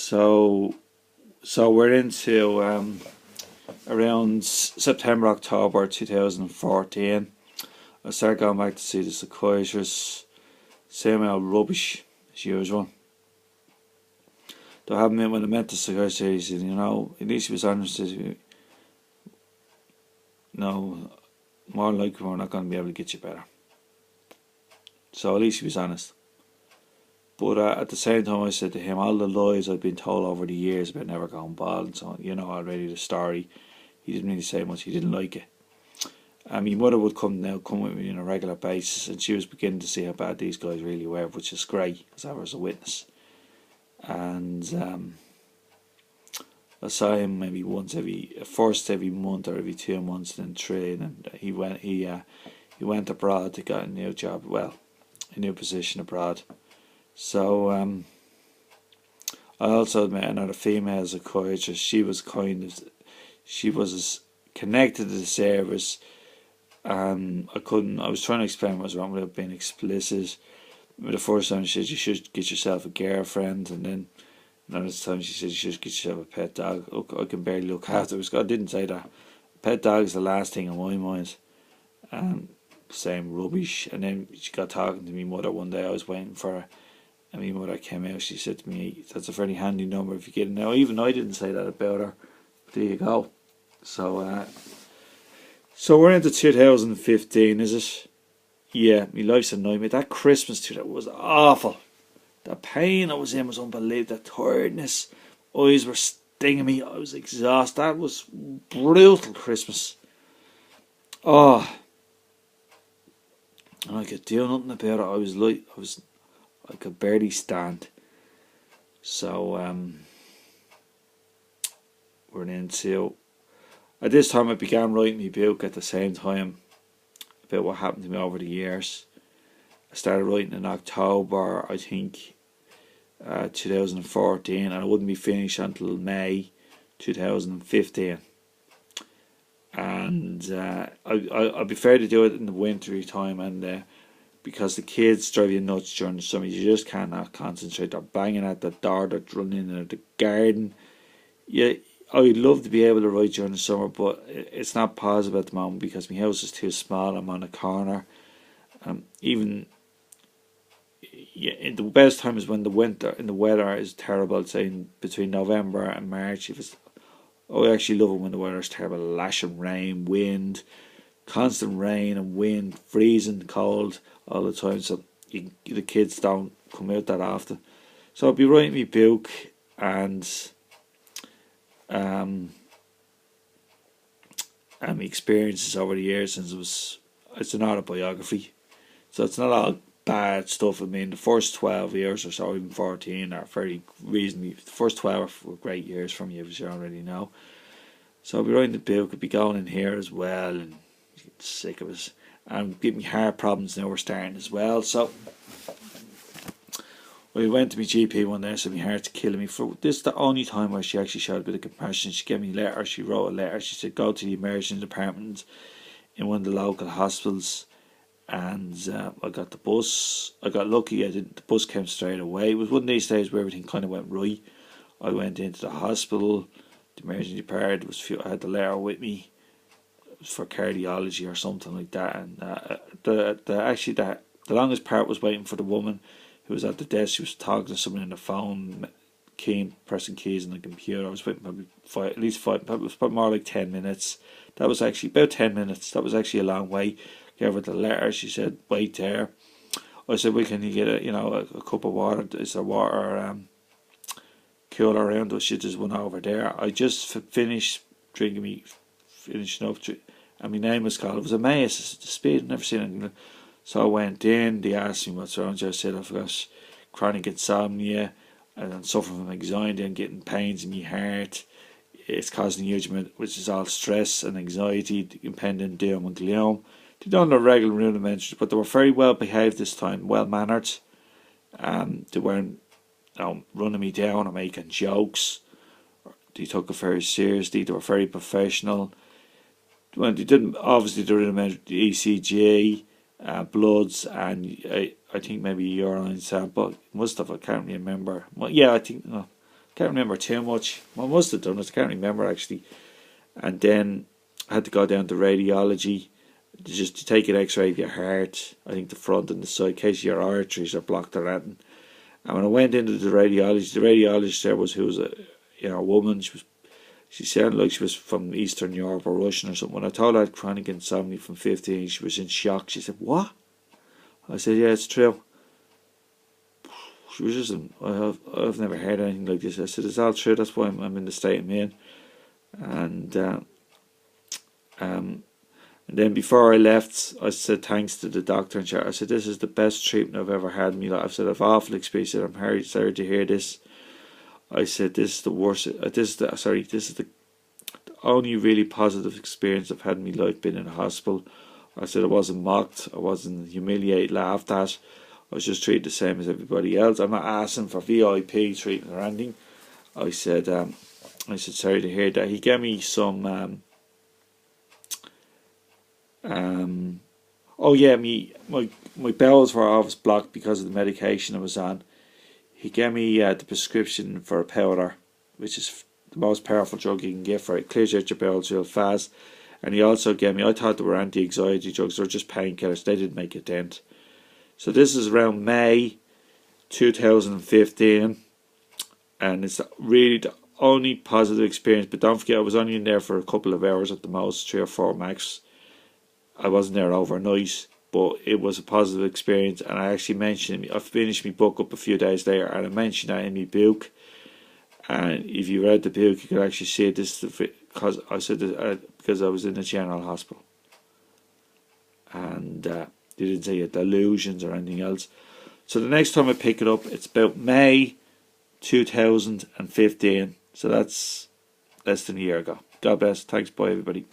So we're into around September, October 2014. I started going back to see the psychiatrist. Same old rubbish as usual. Though I haven't been when I met the psychiatrist, he said, at least he was honest. He said, no, more likely we're not going to be able to get you better. So at least he was honest. But at the same time, I said to him, all the lies I've been told over the years about never going bald and so on, already the story. He didn't really say much. He didn't like it. My mother would come with me on a regular basis, and she was beginning to see how bad these guys really were, which is great because I was a witness. And I saw him maybe first every month or every 2 months, then 3, and he went abroad to get a new job, a new position abroad. So I also met another female psychiatrist. She was connected to the service, and I was trying to explain what was wrong without being explicit. The first time she said you should get yourself a girlfriend, and then another time she said you should get yourself a pet dog. Look, I can barely look after it. I didn't say that. Pet dog is the last thing on my mind. Same rubbish. And then she got talking to me mother one day. I was waiting for her, and my mother came out. She said to me, "That's a very handy number if you get it." Now, even I didn't say that about her. But there you go. So we're into 2015, is it? Yeah, my life's a nightmare. That Christmas too, that was awful. The pain I was in was unbelievable. The tiredness, eyes were stinging me. I was exhausted. That was brutal Christmas. Oh, and I could do nothing about it. I could barely stand. So we're into. At this time, I began writing my book at the same time about what happened to me over the years. I started writing in October, I think, 2014, and I wouldn't be finished until May 2015. And I'd be fair to do it in the wintry time, and because the kids drive you nuts during the summer, you just cannot concentrate. They're banging at the door, they're running into the garden. Yeah, I'd love to be able to write during the summer, but it's not possible at the moment because my house is too small. I'm on a corner. The best time is when the weather is terrible. Say between November and March. I actually love it when the weather is terrible. Lashing rain, wind, constant rain and wind, freezing cold all the time. So the kids don't come out that often. So I'll be writing my book, and my experiences over the years, since it's an autobiography, so it's not all bad stuff. I mean, the first 12 years or so, even 14, are very reasonably. The first 12 were great years for me, as you already know. So I'll be writing the book. I'll be going in here as well, and get sick of it. And give me heart problems now. We're starting as well. So I went to my GP one day, so my heart's killing me. This is the only time where she actually showed a bit of compassion. She gave me a letter. She wrote a letter. She said, go to the emergency department in one of the local hospitals. And I got the bus. I got lucky. The bus came straight away. It was one of these days where everything kind of went right. I went into the hospital, the emergency department. I had the letter with me. It was for cardiology or something like that. And the longest part was waiting for the woman who was at the desk. She was talking to someone on the phone, pressing keys on the computer. I was waiting probably it was probably more like 10 minutes. That was actually about 10 minutes. That was actually a long wait. Gave her the letter. She said, wait there. I said, well, can you get a cup of water? Is there water cooler around us? She just went over there. I just finished finishing up, and my name was called. It was amazing. The speed, I've never seen anything. So I went in. They asked me what's wrong. I said I've got chronic insomnia, and I'm suffering from anxiety and getting pains in my heart. It's causing huge amount, which is all stress and anxiety, impending doom and gloom. They don't know regular rudimentary, but they were very well behaved this time, well mannered. They weren't running me down or making jokes. They took it very seriously. They were very professional. When they didn't, obviously they rudimentary ECG, bloods, and I think maybe a urine sample. Must have, I can't remember. Well, yeah, I think. No, Can't remember too much. I must have done it. I can't remember actually. And then I had to go down to radiology just to take an X-ray of your heart. I think the front and the side, in case your arteries are blocked or anything. And when I went into the radiologist there was, who was a woman. She sounded like she was from Eastern Europe or Russian or something. When I told her I had chronic insomnia from 15, she was in shock. She said, "What?" I said, "Yeah, it's true." She was just, I've never heard anything like this. I said, "It's all true. That's why I'm in the state I'm in." And then before I left, I said thanks to the doctor and I said, "This is the best treatment I've ever had in my life." I said, "I've awful experience. I said, I'm very sorry to hear this." I said, "This is the worst. This is the only really positive experience I've had in my life, being in a hospital." I said, "I wasn't mocked. I wasn't humiliated, laughed at. I was just treated the same as everybody else. I'm not asking for VIP treatment or anything." I said, "Sorry to hear that." He gave me some. Oh yeah, my bowels were always blocked because of the medication I was on. He gave me the prescription for a powder, which is the most powerful drug you can get for it. It clears out your bowels real fast. And he also gave me, I thought they were anti-anxiety drugs, they were just painkillers. They didn't make a dent. So this is around May 2015, and it's really the only positive experience. But don't forget, I was only in there for a couple of hours at the most, 3 or 4 max. I wasn't there overnight, but it was a positive experience. And I actually mentioned, I finished my book up a few days later, and I mentioned that in my book. And if you read the book, you could actually see this, because I said that, because I was in a general hospital, and they didn't say delusions or anything else. So the next time I pick it up, it's about May 2015. So that's less than a year ago. God bless. Thanks. Bye, everybody.